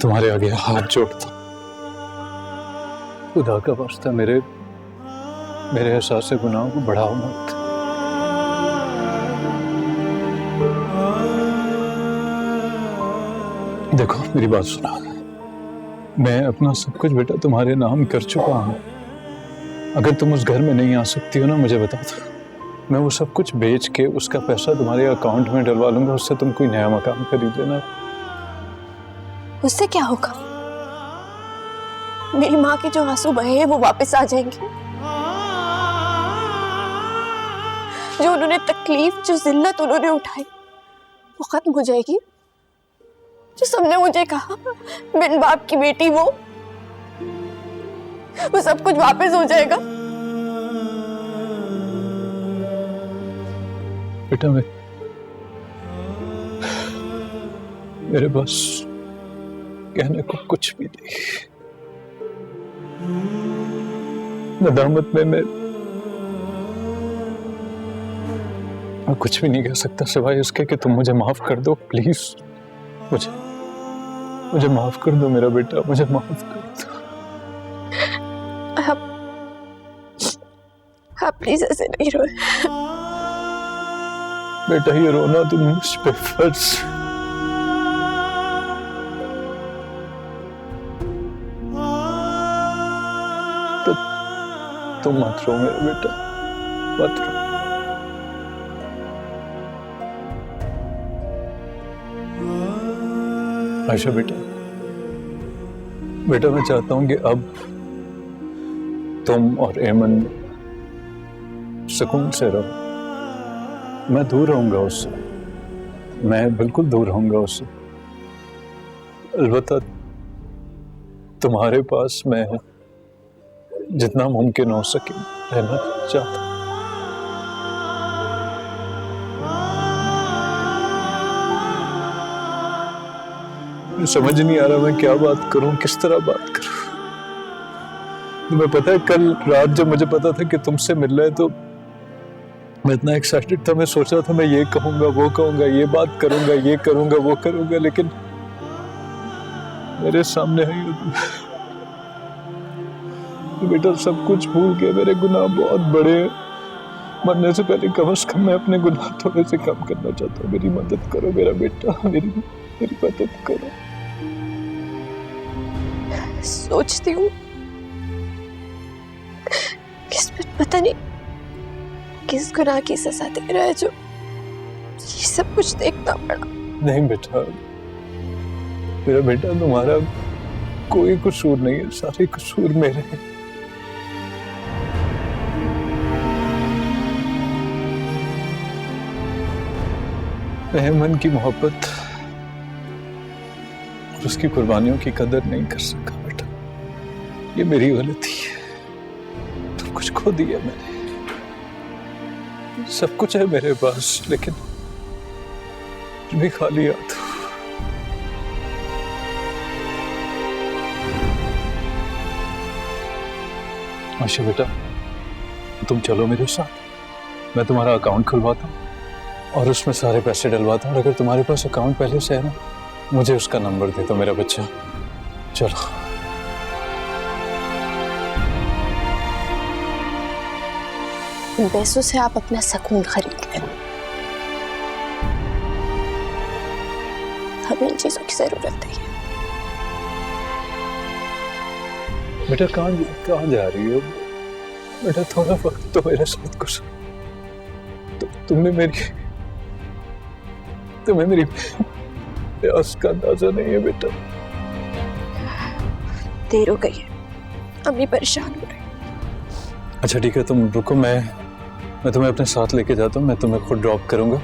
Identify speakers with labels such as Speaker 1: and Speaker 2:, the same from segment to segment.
Speaker 1: तुम्हारे आगे हाथ जोड़ता, खुदा का वास्ता मेरे एहसास गुनाहों को बढ़ाओ मत। देखो मेरी बात सुना, मैं अपना सब कुछ बेटा तुम्हारे नाम कर चुका हूँ। अगर तुम उस घर में नहीं आ सकती हो ना, मुझे बता दो, मैं वो सब कुछ बेच के उसका पैसा तुम्हारे अकाउंट में डलवा लूंगा। उससे तुम कोई नया मकान खरीद लेना।
Speaker 2: उससे क्या होगा? मेरी माँ के जो आंसू बहे हैं वो वापस आ जाएंगे। जो उन्होंने तकलीफ, जो जिल्लत उन्होंने उठाई, वो खत्म हो जाएगी। जो सबने मुझे कहा बिन बाप की बेटी वो सब कुछ वापस हो जाएगा।
Speaker 1: बेटा मेरे पास कहने को कुछ भी नहीं। नदामत में मैं कुछ भी नहीं कह सकता सिवाय इसके कि तुम मुझे माफ कर दो प्लीज। मुझे माफ कर दो मेरा बेटा, मुझे माफ कर दो।
Speaker 2: आप प्लीज ऐसे नहीं रो।
Speaker 1: बेटा ये रोना तुम मुझ पे फर्ज। तो तुम मत रो मेरा बेटा, मत रो। आयशा बेटा मैं चाहता हूं कि अब तुम और एमन सुकून से रहो। मैं दूर रहूंगा उससे, मैं बिल्कुल दूर रहूंगा उससे। अलबत्ता तुम्हारे पास मैं जितना मुमकिन हो सके रहना चाहता हूं। समझ नहीं आ रहा मैं क्या बात करूं, किस तरह बात करूं। तुम्हें पता है कल रात जब मुझे पता था कि तुमसे मिल रहा है तो मैं इतना एक्साइटेड था। मैं सोच रहा था मैं ये कहूंगा, वो कहूंगा, ये बात करूंगा, ये करूंगा, वो करूंगा, लेकिन मेरे सामने है तो बेटा सब कुछ भूल के। मेरे गुनाह बहुत बड़े हैं। मरने से पहले कम से कम मैं अपने गुनाह थोड़े से कम करना चाहता हूँ। मेरी मदद करो मेरा बेटा, मेरी मदद करो।
Speaker 2: सोचती हूँ पता नहीं किस गुनाह की सजा दे रहा है जो ये सब कुछ देखना पड़ा।
Speaker 1: नहीं बेटा, मेरा बेटा तुम्हारा कोई कसूर नहीं है, सारे कसूर मेरे हैं। अहमन की मोहब्बत और उसकी कुर्बानियों की कदर नहीं कर सका बेटा, ये मेरी गलती है। सब कुछ खो दिया मैंने, सब कुछ है मेरे पास लेकिन भी खाली याद। आशा बेटा तुम चलो मेरे साथ, मैं तुम्हारा अकाउंट खुलवाता हूँ और उसमें सारे पैसे डलवाता हूँ। अगर तुम्हारे पास अकाउंट पहले से है ना, मुझे उसका नंबर दे दो मेरा बच्चा। चलो
Speaker 2: इन पैसों से आप अपना सुकून खरीद लें। हमें इन चीजों की जरूरत है।
Speaker 1: बेटा कहाँ जा रही हो बेटा? थोड़ा वक्त तो मेरे साथ कुछ तुम्हें मेरी प्यास का अंदाजा नहीं है बेटा।
Speaker 2: देर हो गई है, अम्मी परेशान हो रही।
Speaker 1: अच्छा ठीक है, तुम रुको, मैं तुम्हें अपने साथ लेके जाता हूँ। मैं तुम्हें खुद ड्रॉप करूंगा।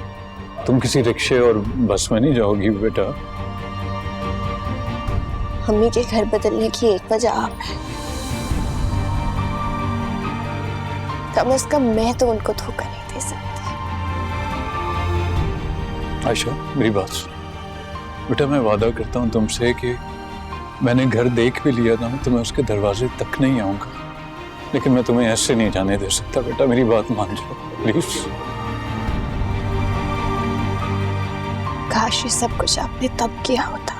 Speaker 1: तुम किसी रिक्शे और बस में नहीं जाओगी बेटा।
Speaker 2: अम्मी के घर बदलने की एक वजह आप है। कम से कम मैं तो उनको धोखा नहीं दे सकती।
Speaker 1: आयशा मेरी बात सुन बेटा, मैं वादा करता हूँ तुमसे कि मैंने घर देख भी लिया था ना तो मैं उसके दरवाजे तक नहीं आऊंगा, लेकिन मैं तुम्हें ऐसे नहीं जाने दे सकता बेटा। मेरी बात मान जाओ प्लीज।
Speaker 2: काश ये सब कुछ आपने तब किया होता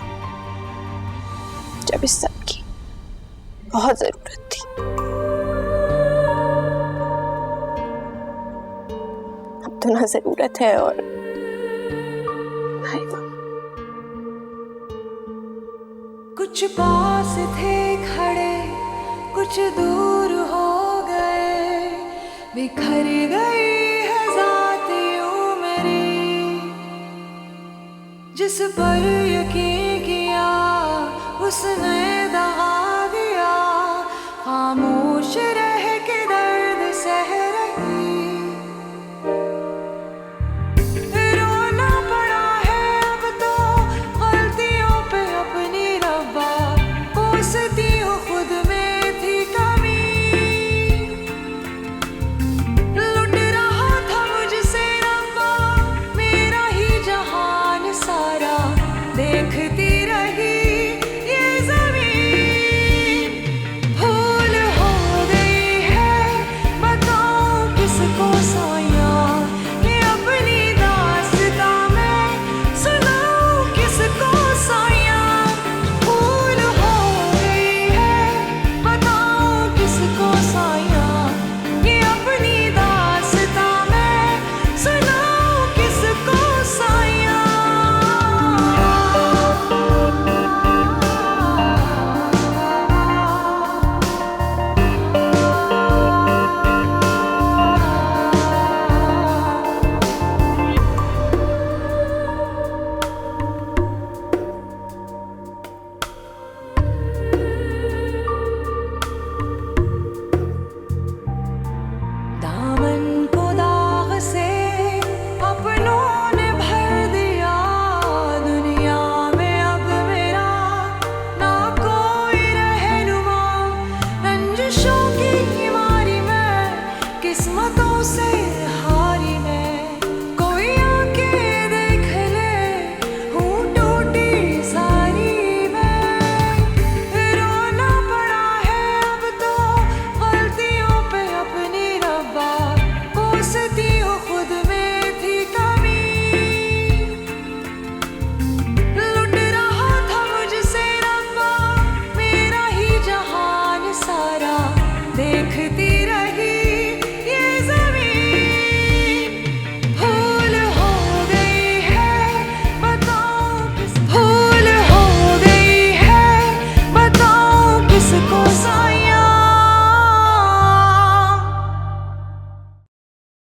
Speaker 2: जब इस सब की बहुत जरूरत थी। अब तो ना जरूरत है और ना ही वक्त।
Speaker 3: कुछ पास थे खड़े, कुछ दूर हो गए, बिखर गई है ज़ात यूं मेरी। जिस पर यकीन किया उसने